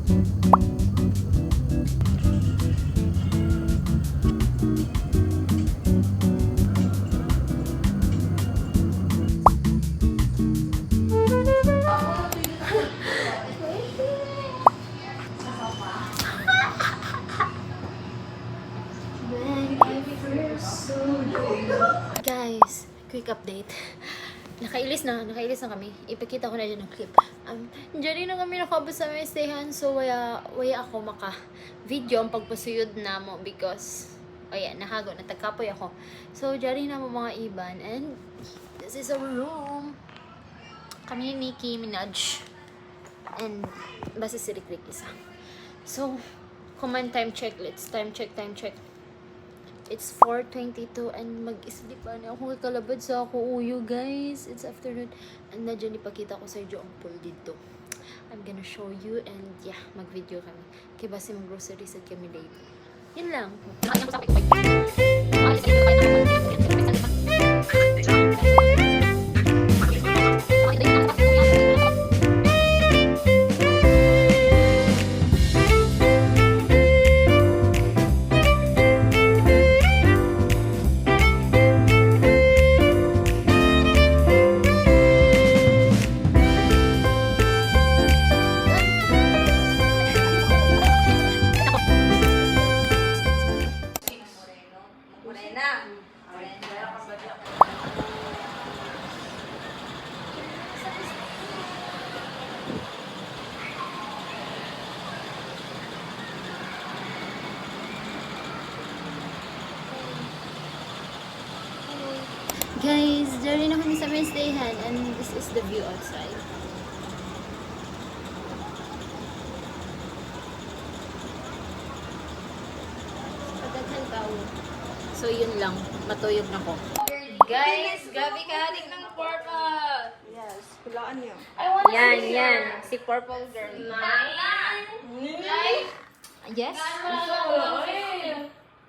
Guys, quick update. Nakailis na kami. Ipakita ko na dyan ang clip. Diyan na kami nakabot sa may stayhan. So, waya ako maka-video ang pagpasuyod na mo because, nahago, natagkapoy ako. So, diyan na mo mga iban. And, this is our room. Kami ni Nicki Minaj. And, basta si Rick isa. So, command time check. Let's time check. It's 4:22 and mag-sleep pa na ako kalabad sa ako uyo, guys. It's afternoon. And nadyan ipakita ko sa inyo ang pool dito. I'm gonna show you and mag-video kami. Kaya basi mag-grocery set kami later. Yun lang. Guys, dyan na kami sa may stayhan and this is the view outside. Pagkakal tao. So yun lang, matuyog na ko. Guys, gabi kahating ng purple. Yes, hulaan niyo. Yan. Si Purple Girl. Yes?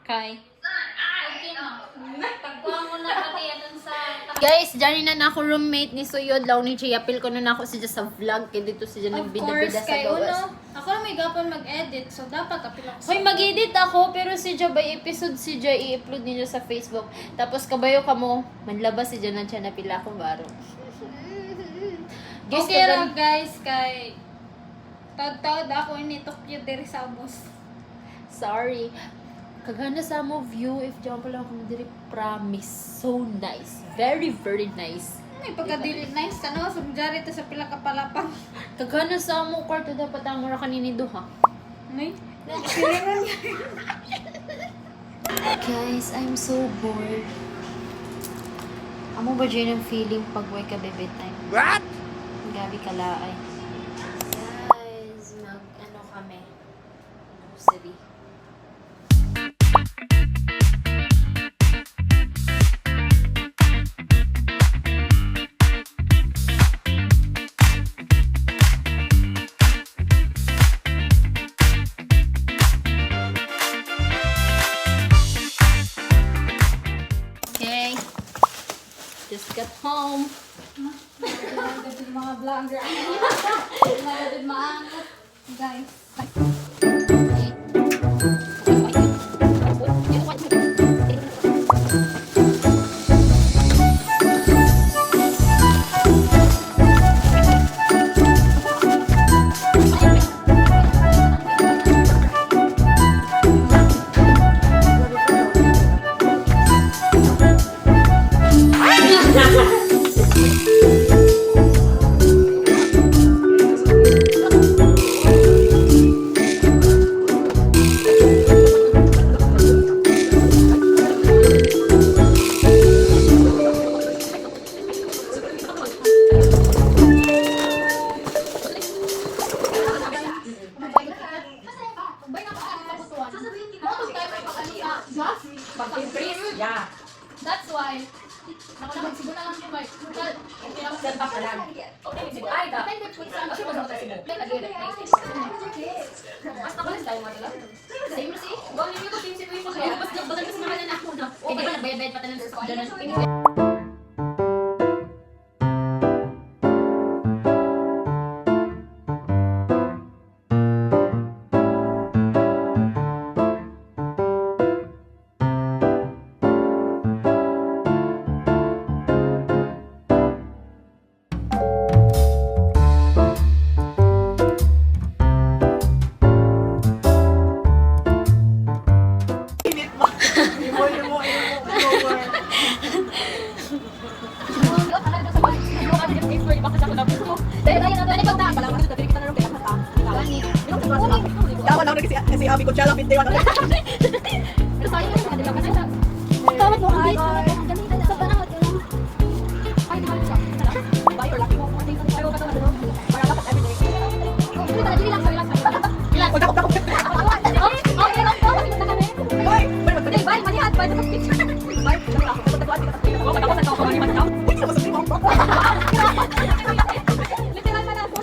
Kai. Guys, dyan na ako roommate ni Suyod. Law ni Chia. Apil ko na ako siya sa vlog. Kaya dito siya nagbida-bida sa gawas. Ako lang may gapon mag-edit. So, dapat apil ako sa... Hoy, mag-edit ako. Pero siya by episode siya i-upload niyo sa Facebook. Tapos kabayo ka mo. Manlabas siya na siya napila akong baro. Guys, okay lang guys. Kay... Taod-taod ako initok yung diri sa bus. Sorry. Kagana sa mo view. If diyan pa lang ako diri, promise. So nice. Very, very nice. May pagka-delete nice ka no? Sumjari to sa pila kapalapang. Kagana sa mo kwarto dapat ang mura kanini duha. May? Guys, I'm so bored. Amo ba dyan ang feeling pag way ka bebe time? What? Gabi kalaay. Guys, mag-ano kami? Grocery. Okay. Just got home. Mga vlogger. Mga maangat. Guys. Yeah. That's why. Nakasiguro na lang ko ba? Ganda pa lang. Ay, da. Mas nakalis tayo mga dala. Same na si. Gawin niyo to same situation. Mas bagal kasi naman na ako na. Okay, nagbayad-bayad pa tayo sa school. Dapat lang si Abby Coachella 51. Tawad mo, ay. Sa panahon yun. Ay, di ba siya? Bye or lucky. Para dapat everyday. Huwag ako. Bye! Bye! Manihat! Bye! Bye!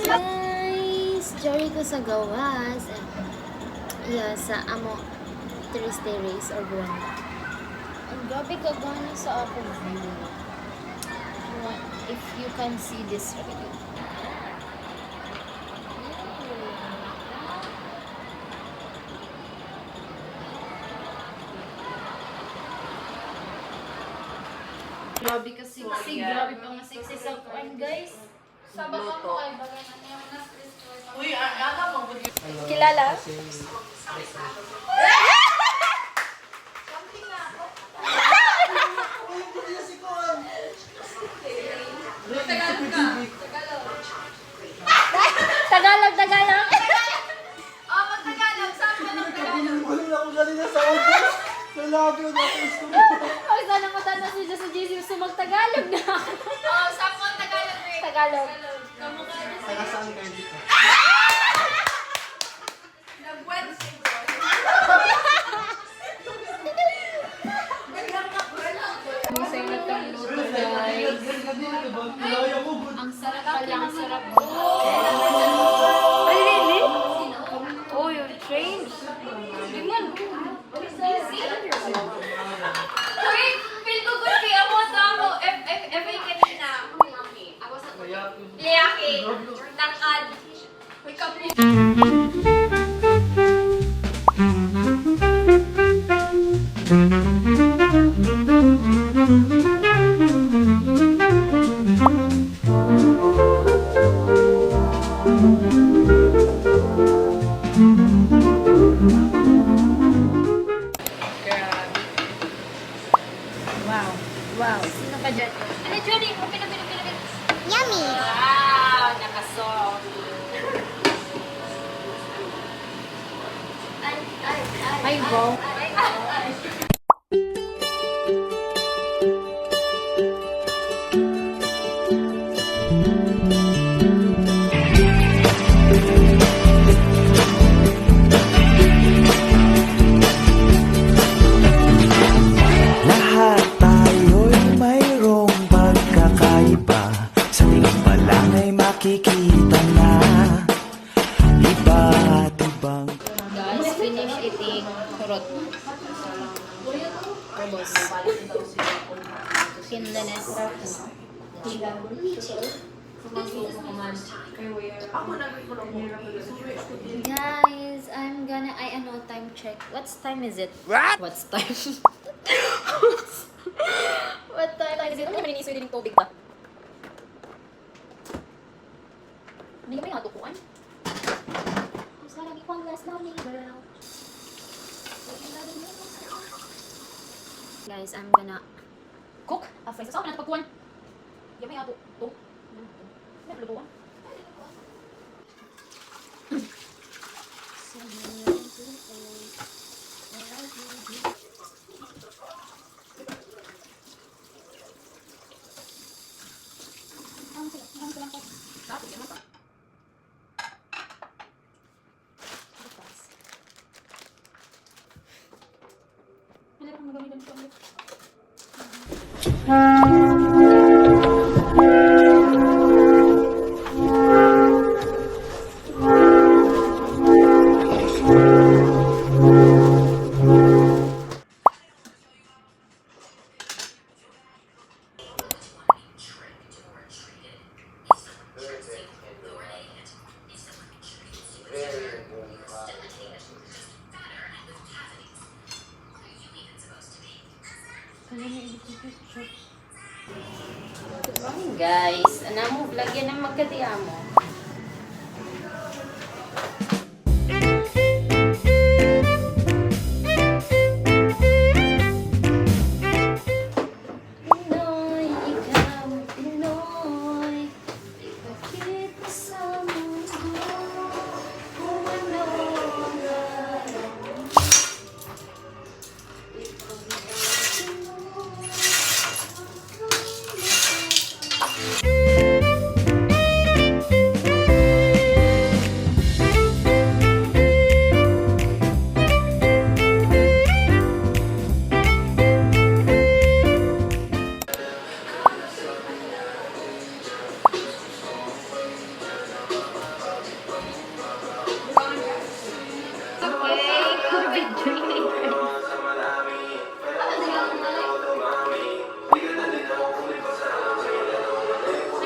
Guys, Jericho sa gawas. Yeah, sa amo Thursday race or Buwanda. Ang grabe ka gana sa akong view. If you can see this right. Grabe ka sexy. Grabe pa nga sexy sa kuan, guys. Sabag ako ay bagay na niya na stress. Kilala? Tagalog, Tagalog. Wala ako kanina sa office. Lalaki yun ako gusto mo. Ay, sana matanda si Jesse JC. So, mag-Tagalog na ako. Tagalog. Taga saan kayo dito? Kaya mo, good. Ang sarap pala, ang sarap. Ay, really? Oh, you changed. Wait, feel ko good kaya mo sa ako. Every kanina. Liyaki. Tangkad. Wake up. Wow. Sino ka dyan? Ano, Judy? Open. Yummy! Wow, nakasoft. Ay, wow. Lahat tayo'y mayroong pagkakaiba. Sa tingin pa lang ay makikita na iba't ibang Guys, finish eating kurot. Ubos. Kinlanes. Guys, I know time check. What's time is it? What's time? What time is it? Ano naman inisip din tubig ta? Hindi kami natukuan. Mas marami pang last namin, girl. Guys, I'm gonna cook a fries. Saan ka na pagkuhan? Yung may ato. Ito. May lutuan. Guys, anamo vlog yan ang magkatiamo. Pinoy, ikaw ay Pinoy. Ipakita sa mundo kung ano Okay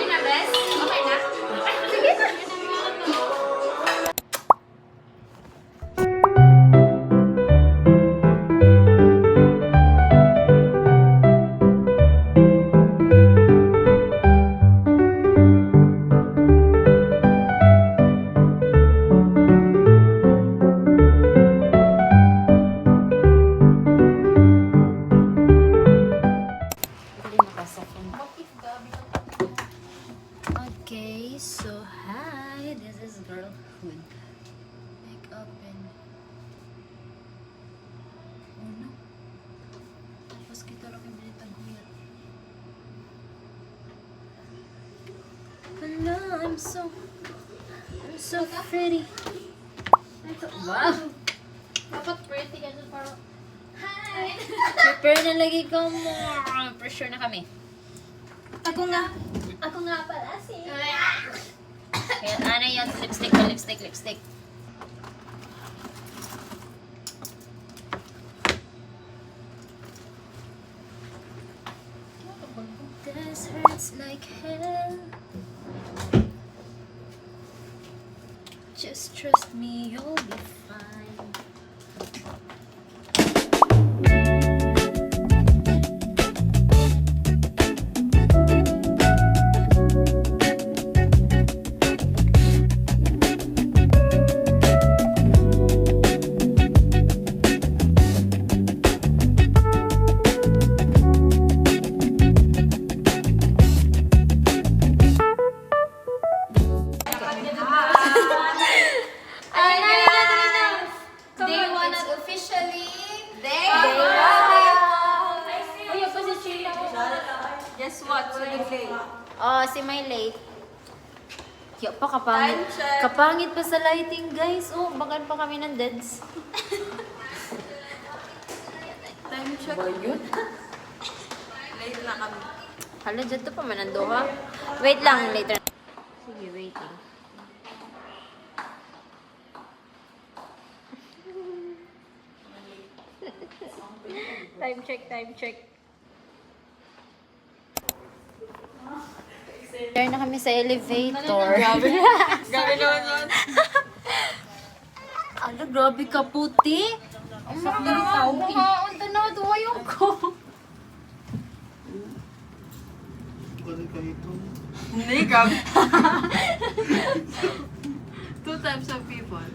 na, best? Okay na? Ay, sige na. Okay, so hi, this is girlhood. Makeup and ano? Tapos kita lang yung binitang huyat. Hello, I'm so pretty. Wow! Dapat pretty ka dun para... Hi! Prepare na lagi ka mo. Pressure na kami. Ako nga pala si... Kaya ano yan? Lipstick. This hurts like hell. Just trust me, you'll be fine. Day 1 at officially... Day 1! Ay, ako si Sheila. Guess what? So nag-play. Oh, si my late. Kaya pa Time check. kapangit pa sa lighting, guys. Oh, bagan pa kami ng deads. Time check. Ba yun? Late na kami. Hala, dyan to pa manando ha. Wait lang, later. Sige, waiting. Time check. There na kami sa elevator. Grabe naman yun. Ano, grabe ka puti. Ang mga unta na, duwayo ko. Balik ka ito. Hindi, grabe. Two types of people.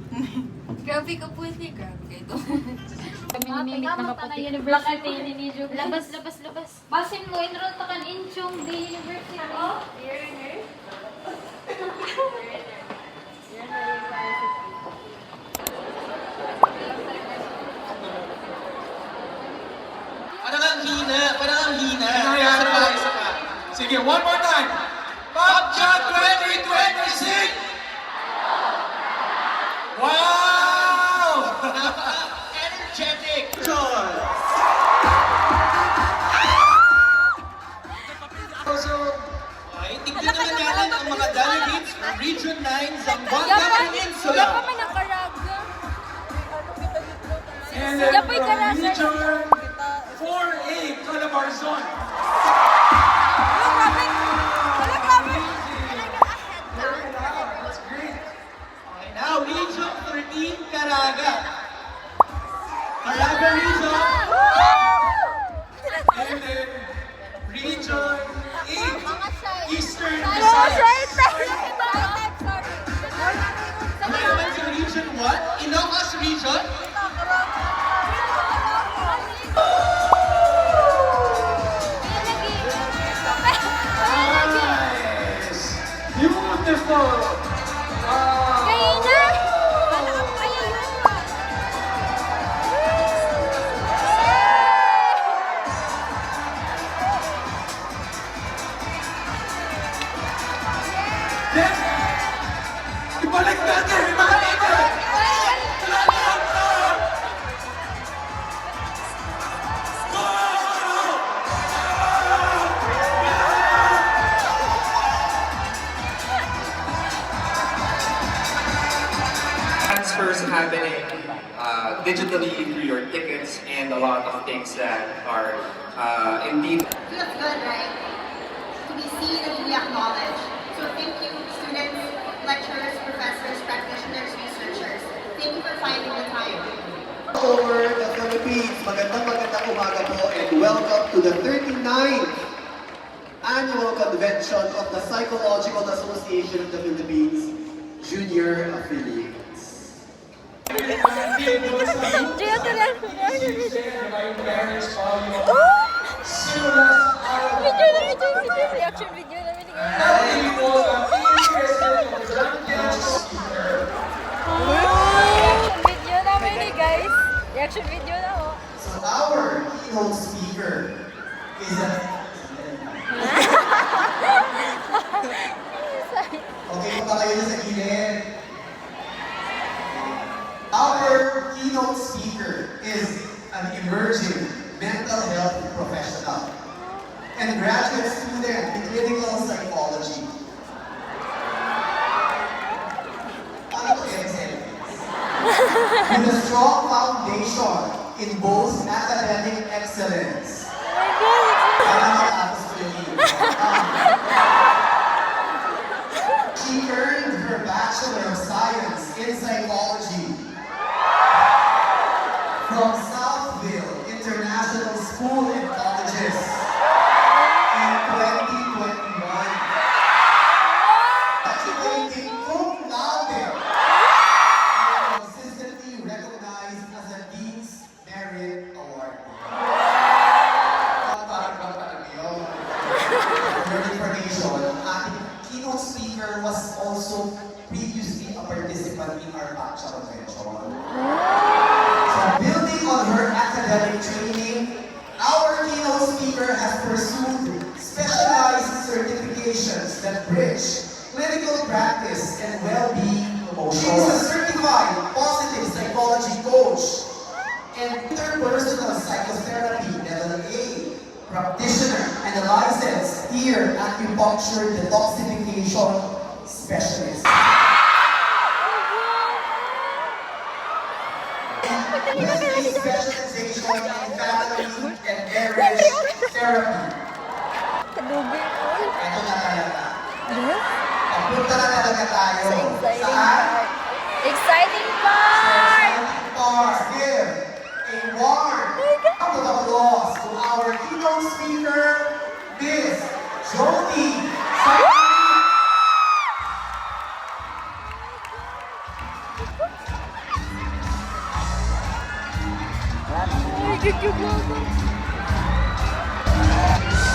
Grabe ka po hindi. Grabe ka ito. Kami nimimit na kaputi. Black at ni Juby. Labas. Basin mo, enroll ta kan Incheon Day University. Parang ang hina. Isa pa. Sige, one more time. PopChat 2026! Wow! Energetic! So, tignan naman natin ang mga delegates from Region 9 Zamboanga Peninsula. And then from Region 4A, Calabarzon. That's great. Okay, now Region 13, Caraga. Caraga Region. And then Region 8, Eastern Visayas. Ano naman sa Region 1? Ilocos Region. Nice! Beautiful! Wow! Then, ibalik natin! Ibalik natin! transfers happening digitally through your tickets and a lot of things that are indeed Feels good, right? To be seen and to be acknowledged. So thank you, students, lecturers, professors, practitioners, researchers. Thank you for finding the time. Over the Philippines, magandang umaga po and welcome to the 39th Annual Convention of the Psychological Association of the Philippines Junior Affiliates. Reaction video namin Video namin ni guys. Reaction video na oh. So our keynote speaker is Okay pa kayo na sa gilid? Our keynote speaker is an emerging mental health professional and graduate student in clinical psychology. Ano to with a strong foundation in both academic excellence. She earned her Bachelor of Science in Psychology from Southville International School and Colleges in 2021. Graduating cum laude and consistently recognized as a Dean's Merit Award. For your information, ang ating keynote speaker was also previously a participant in our batch convention. So building on her academic training, our keynote speaker has pursued specialized certifications that bridge clinical practice and well-being promotion. She is a certified positive psychology coach and interpersonal psychotherapy level A practitioner and a licensed ear acupuncture detoxification specialist. With a specialization in family and marriage therapy. Ito na talaga. Pagpunta na talaga tayo sa Exciting part! Give a warm round of applause to our keynote speaker, Miss Jody Saini.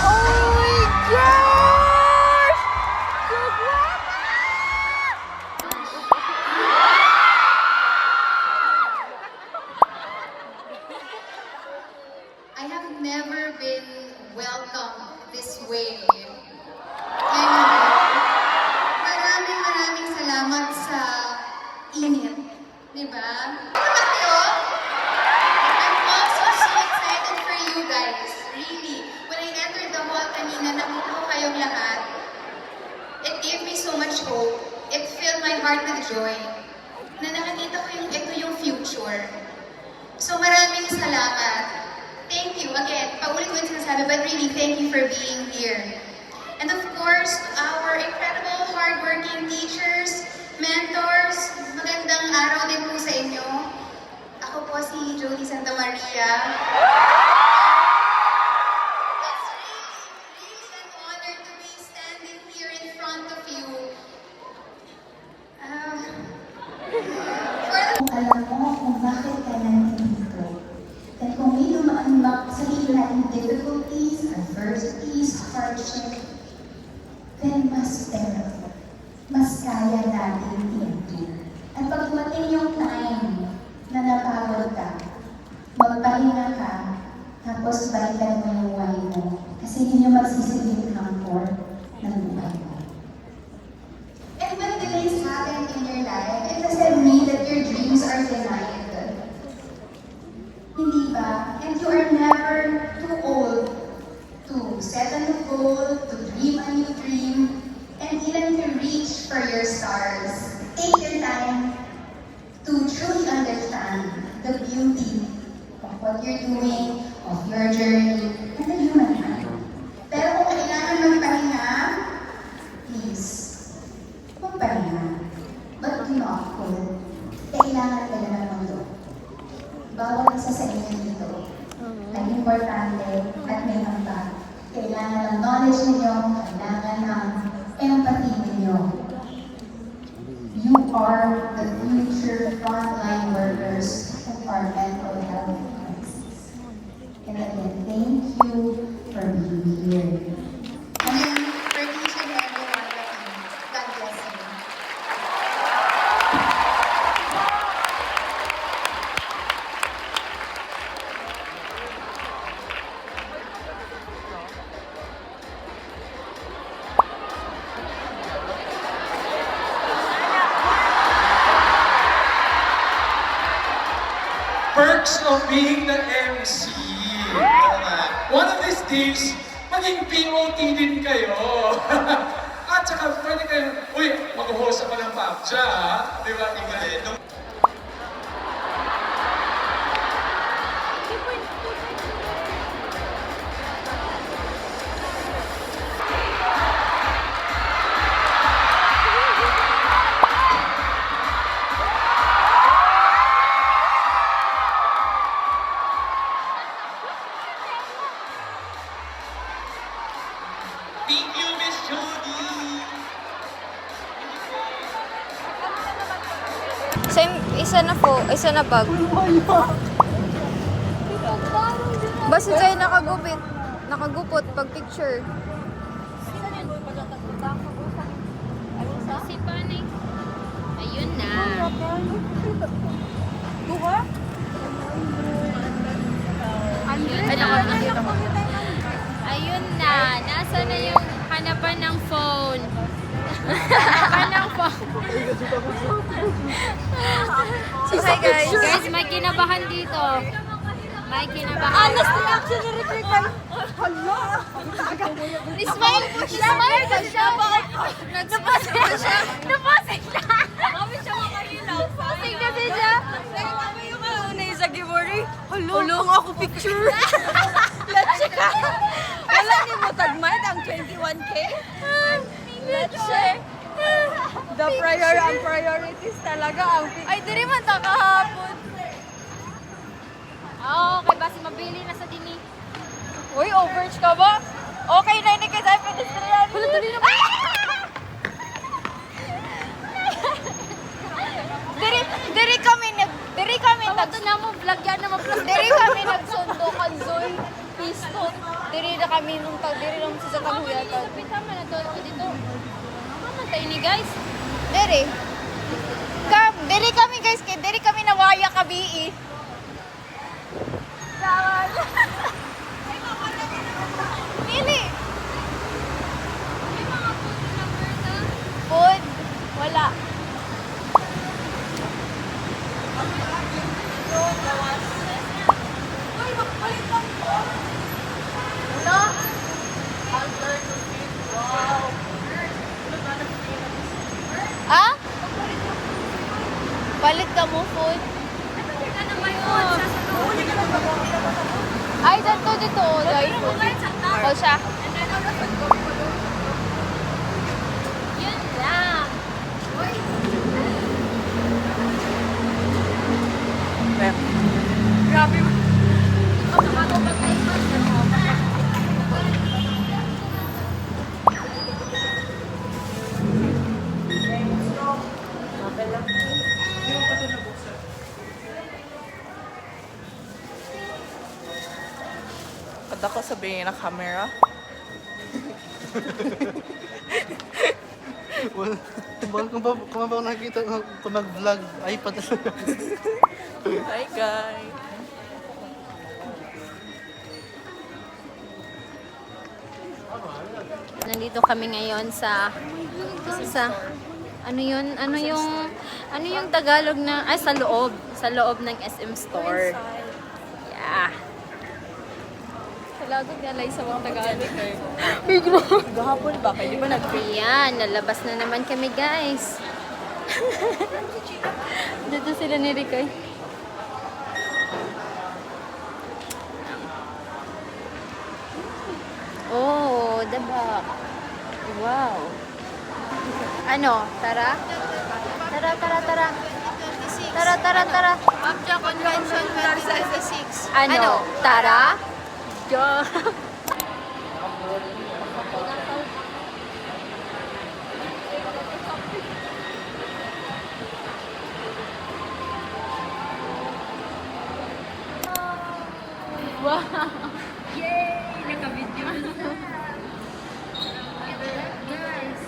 Oh my gosh! So guwapa! I have never been welcomed this way. Anyway, maraming salamat sa init. Diba? Ano kayo? I'm also so excited for you guys. Really. When I entered the hall kanina, nakita ko kayong lahat. It gave me so much hope. It filled my heart with joy. Na nakikita ko ito yung future. So maraming salamat. Thank you again. Paulit-ulit sinasabi, but really, thank you for being here. And of course, our incredible, hardworking teachers, mentors, magandang araw din po sa inyo. Ako po si Jody Santa Maria. It's really an honor to be standing here in front of you. Alam mo kung bakit ka nandito. At kung may lumaanmak sa iyo natin difficulties, adversities, hardship, then mas better. Mas kaya natin i-endure. At pag dumating yung time na napagod ka, magpahinga ka, understand the beauty of what you're doing, of your journey, and the human hand. Pero kung kailangan magpahinga, please, magpahinga. But do not quit. Kailangan ka na ng mundo. Bawat isa sa inyo dito ay importante at may hambag. Kailangan ng knowledge ninyo, kailangan ng empathy ninyo. You are the future frontline workers of our mental health crisis. And again, thank you for being here. And then, for each and every one of you, God bless you. Perks of being the MC. One of these days, maging POT din kayo. At saka pwede kayo, uy, mag-host ako ng PUBG, ha? Di ba? Tingnan. Thank you, Miss Jody! Isa na bag. Basta tayo nakagupot pag picture. Si Panay. Ayun na. Ayun na. Nasa na yung hanapan ng phone. Hanapan ng phone. Hi guys. Guys, may kinabahan dito. May kinabahan. reaction ni Ricky kay Smile po siya. Smile po siya. Napasig na siya. Napasig na. Kami siya makahinaw. Napasig na siya. Kami yung una sa Gibori. Hulong ako picture. Let's ka. Wala ni mo tagmayad ang 21K. Let's share. Ang priorities talaga ang ay diri man ta kahapon. Okay, basi mabili na sa dini. Uy, overage ka ba? Okay na ini kay tayo pedestrian. Wala tuloy na. Diri kami Ito na mo, vlog yan na ma-vlog. Diri kami nagsundo kan Zoy Piston. Diri na kami nung diri nung sa kahuyatan. Tama na to. Dito. Naman tayo ni guys. Diri. Diri kami guys, kay diri kami nawaya kabii. Nili. Food. Wala. Ah? Palit ka mo food? Ay, dito. Dahil food. O siya. Yun lang. Grabe mo. Kada ko sabihin na camera. Well, kung ba nakita kung nag-vlog, iPad na siya. Hi guys! Nandito kami ngayon sa ano yung Tagalog na sa loob ng SM store. Yeah. Talagot niya lang sa mga Tagalog. Gahapon ba? Kaya di ba Ayan, lalabas na naman kami guys. Dito sila ni Ricoy. Oh, the back. Wow. Ano? Tara? Tara. Tara. Abja Convention 2026. Ano? Tara? Jo. Wow! Yay! Naka-video na. Guys,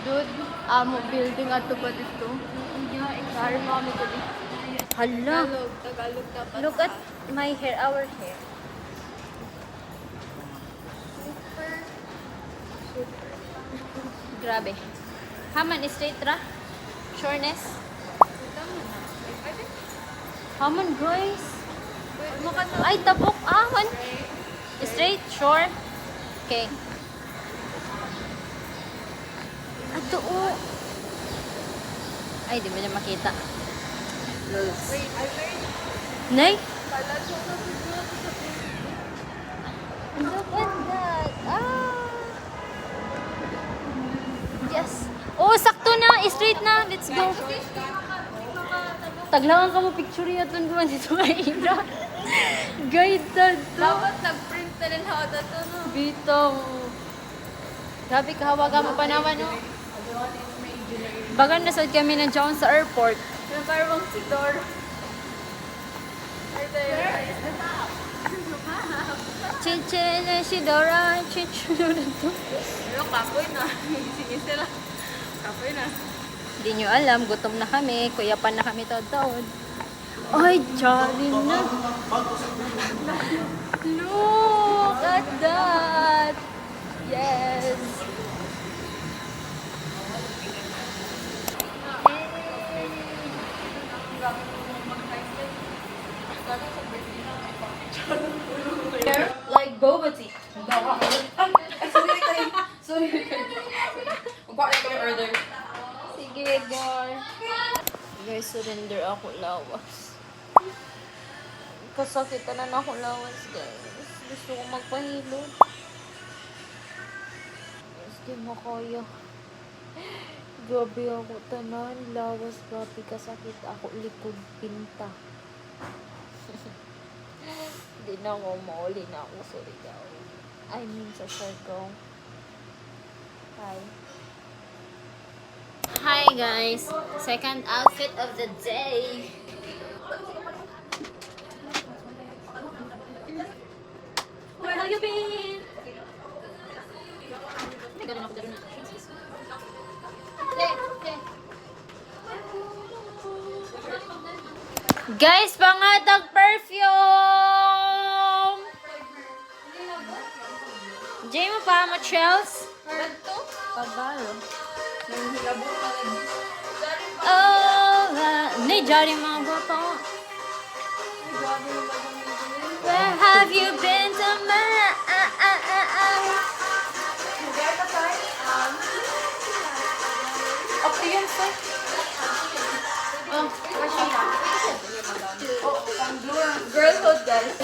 dude, amo building ato ba dito? Sorry mo kami dito. Hala! Tagalog dapat. Look at my hair, our hair. Grabe. Haman, straight ra? Sureness? Haman, guys. Ay, tabok. Haman. Straight, sure. Okay. Ato, oh. Ay, di mo na makita. Nay? Look at that. Yes. Oh, sakto na. Straight na. Let's go. Taglangan ka mo picture yaton ko dito kay Ira. Guide to. Dapat nag-print na rin ako dito, no? Bitong. Gabi kahawa ka mo pa naman, no? Bagan nasad kami ng John sa airport. Parang si Dor. Chichen na si Dora. Chichen na to. Pero kapoy na. Sinisi lang. Kapoy na. Hindi nyo alam, gutom na kami. Kuyapan na kami taon-taon. Ay, jolly na. Look at that. Yes. Like boba tea. Sorry. Magpakain kami order. Sige, guys. Guys, surrender ako lawas. Kasakitan na ako lawas, guys. Gusto ko magpahilo. Guys, di mo kaya. Gabi ako tanan. Lawas, gabi kasakit ako. Likod pinta. Hindi na ako mauli na ako. Sorry, guys. I mean, sa circle. Hi. Hi guys! Second outfit of the day. Where have you been? Guys, pangatag perfume! Jay mo pa, Machels? Pagalo. Oh, nay, jari mga bata. Where have you been to my... Up to you, sir. Girlhood, guys.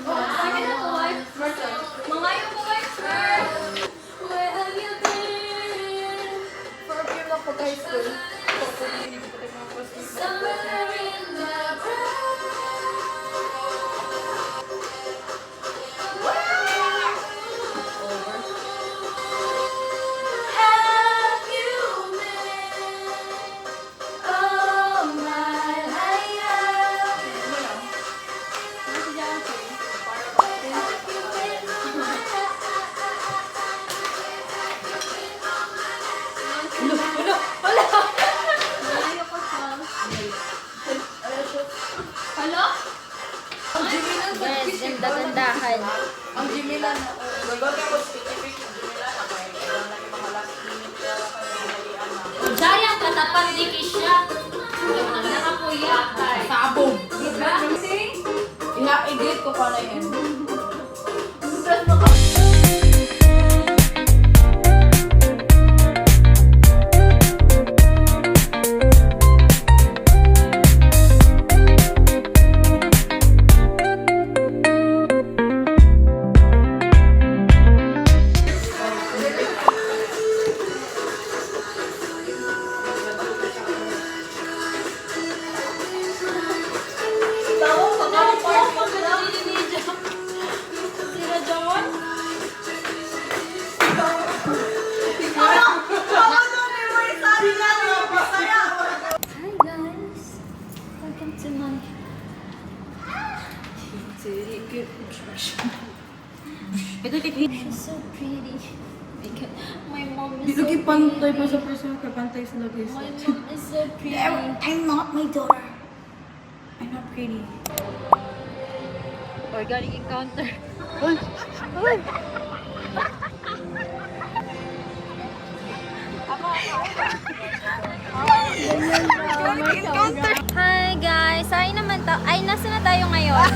Mga yung Where have you been? Perfume lang po high school. Somewhere in the have you been? Oh my Hello? Yes, ganda-gandahan. Ang Jimilan. Jari ang katapat ni Kisha. Nakapuya. Sabog. Diba? Iha-igit ko pala yan. is so pretty. Because my mom is Di so lagi pretty. pantay pa sa person kay pantay sa lagi. My mom is so pretty. I'm not my daughter. I'm not pretty. Organic encounter. Hi guys! Sorry naman to. Ay, nasa na tayo ngayon?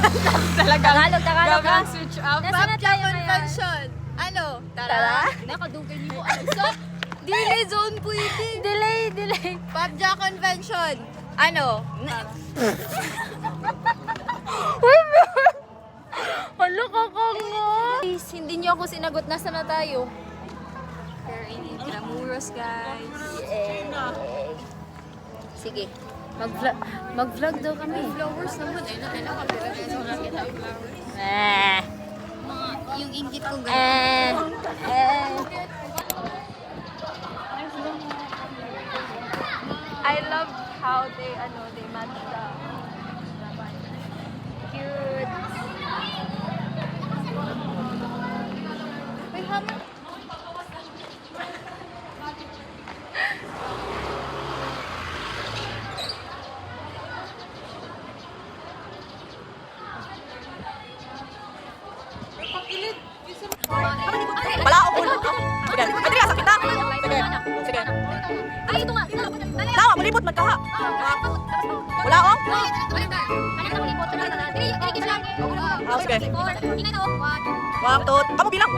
Tagalog ka. Switch up. Nasa na tayo ngayon? Convention. Ano? Tara? Nakadugay niyo ano? Delay zone pwede. Delay. Pabja Convention. Ano? Hala ka nga! Guys, hindi niyo ako sinagot. Nasa na tayo? Pero ini glamorous guys. Sige. Mag-vlog daw kami. Flowers naman eh. Eh. Yung inggit ko I love how they match the cute. Wait, how much? Wala ako pulo. Sige. Adria, sakit na. Sige. Ay, ito nga. Tawa, malipot magkaha. Wala ako? Ah, sige. Wag, tot. Kamu bilang.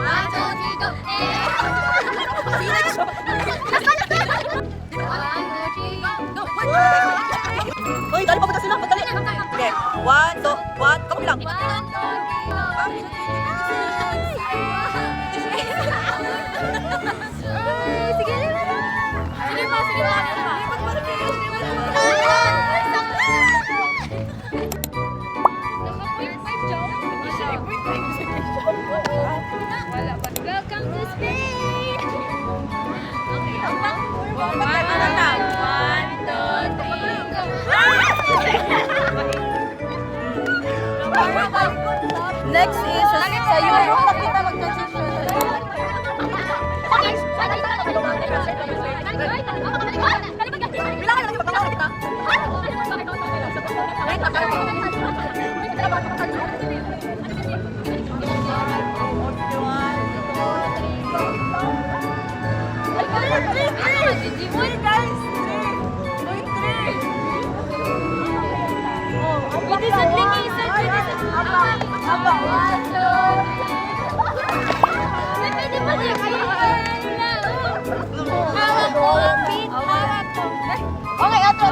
Uy, dali pa punta sila. Magdali. Sige. 1, 2, 1. Kamu bilang. Welcome to Spain! Next is sa Europe na kita mag-transition. Bilang lagi magkaha kita. Okay, atro.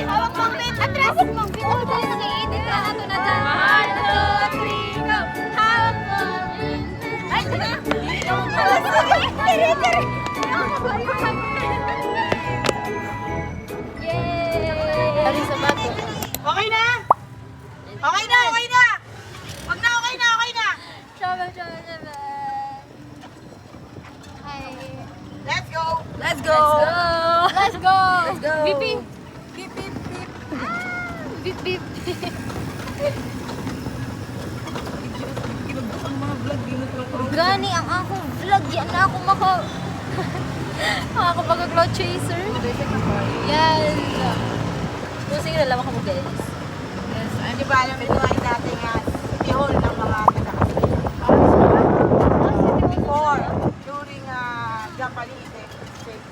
Hawak mong bit. Atras. Oh, dahil nag-i-edit ka na ito na dyan. 1, 2, 3, go. Hawak mong bit. Ay, sige. Yay! Dari sa bato. Okay na? Okay na, okay na! Wag na, okay na, okay na! Shaba. Hi. Let's go! Let's go. Let's go! Let's go. Beep, beep. Beep, beep, beep. Beep, beep. Gani ang akong vlog. Yan na ako makapag-cloud chaser. Yes. Pusing na lang ako mo guys. Yes, di ba alam ito ay dating hall ng mga before, during Japanese escape.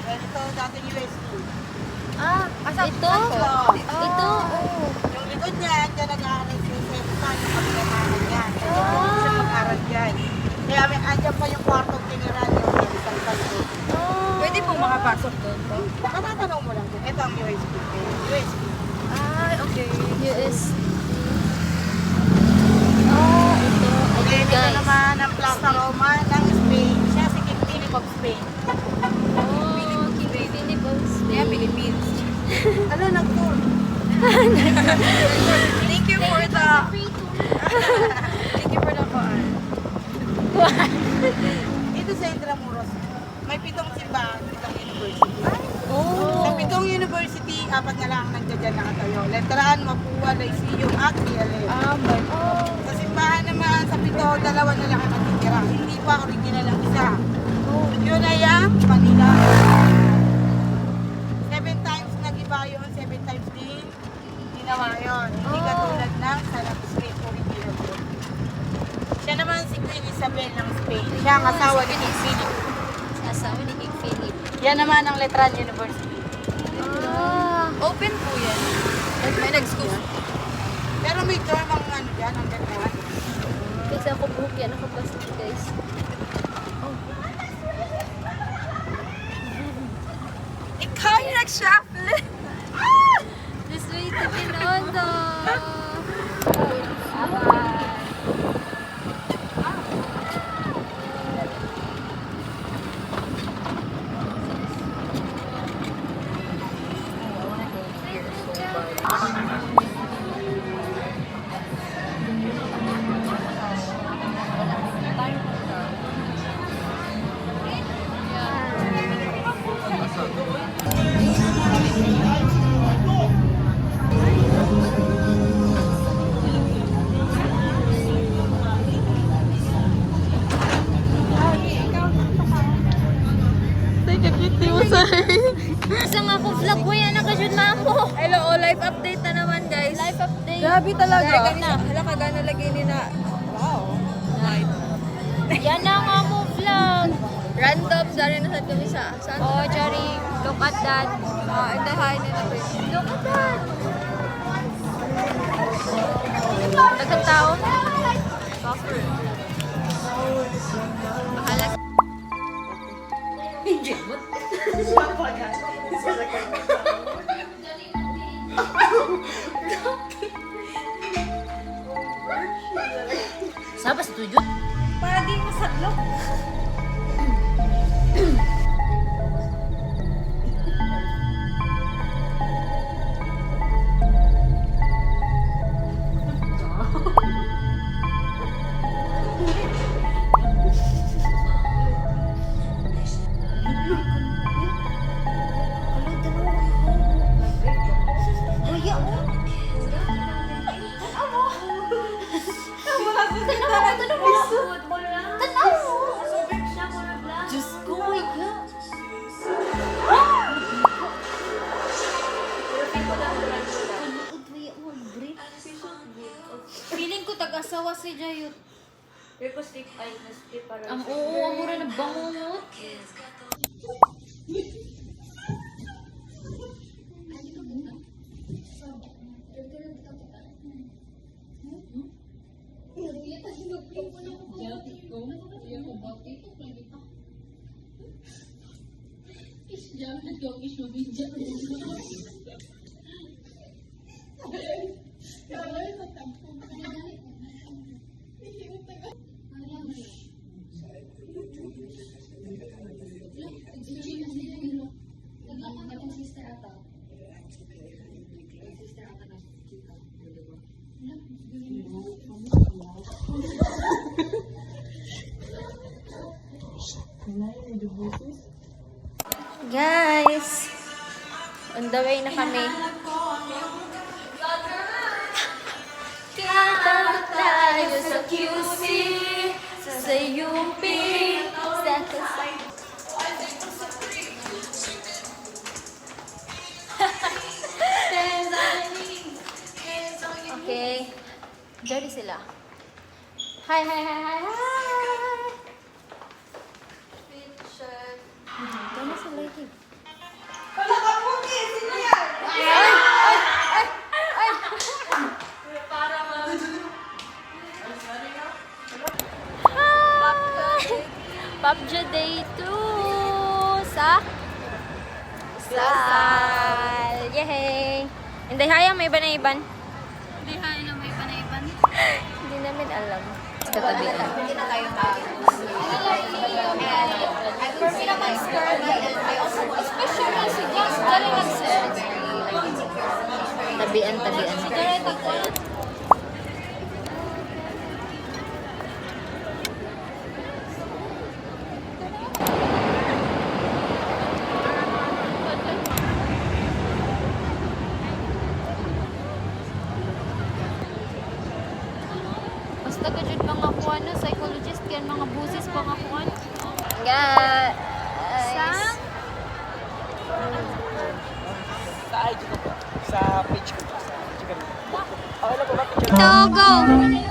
Ito dating USD. Ito? Ito? Yung likod niyan, dyan nag-aaral si Sesan, yung kapitanahan niyan. Siya mag-aaral dyan. Kaya may andyan pa yung kwartong tinira niyo yung isang kanto. Pwede pong makapasok doon po. Matatanong mo lang din. Ito ang USB. USB. Ay, okay. USD. Oh, ito. Then, ito Guys. naman ang Plaza Roma ng Spain. Siya si King Philip of Spain. Oh, Philippines. Yeah, Philippines. Ano, nag-tour? Thank you for the... Thank you for the call. Dito sa Intramuros, may 7 simbahan, 7 university. Oh. Sa 7 university, 4 na lang nandiyan nakatayo. Letraan, Mapua, Lyceum, at PLM. Sa simbahan naman sa 7, 2 na lang ang matitira. Hindi pa original ang isa. Yun ay ang Manila. 7 times nag-iba yun, 7 times din ginawa yun. Hindi katulad ng Sarap Street original. Siya naman si Queen Isabel ng Spain. Siya ang asawa ni King Philip. Asawa ni King Philip. Yan naman ang Letran University. Open po yan. May nag-school. Pero may dorm ang ano dyan, ang Letran. Kasi ako buhok yan, nakabasa guys. Ikaw yung nag-shuffle. This way to Binondo. Isa nga ako vlog ko yan, nakashoot na ako. Hello, live update na naman guys. Live update. Grabe talaga. Gari ka na. Hala ka gana lagi ni na. Wow. Night. Yan na nga mo vlog. Random, dari na sa kami sa. Saan? Oh, Jari, look at that. Ito, hi nila. Look at that. Dagang tao. Buffer. Saba sa tuyot? Para di masadlok. Diyos ko, my God. Feeling ko tag-asawa si Jayut. Ang oo, ang mura na bangungot. Guys, on the way na kami. Kita tayo sa QC, sa UP, sa Kasay. Okay, jadi sila. Hi, hi, hi, hi, hi. Gana sila lagi. PUBG Day 2 sa Sal. Yay! Hindi hayang may iban-iban. Hindi hain na may panayban. Hindi namin alam. Katabihan. Hindi na tayo tayo. I'm perfect naman skirt. Especially si James. Galing mag-skirt. Tabian. Skirt ako. Basta ka dyan dito, go!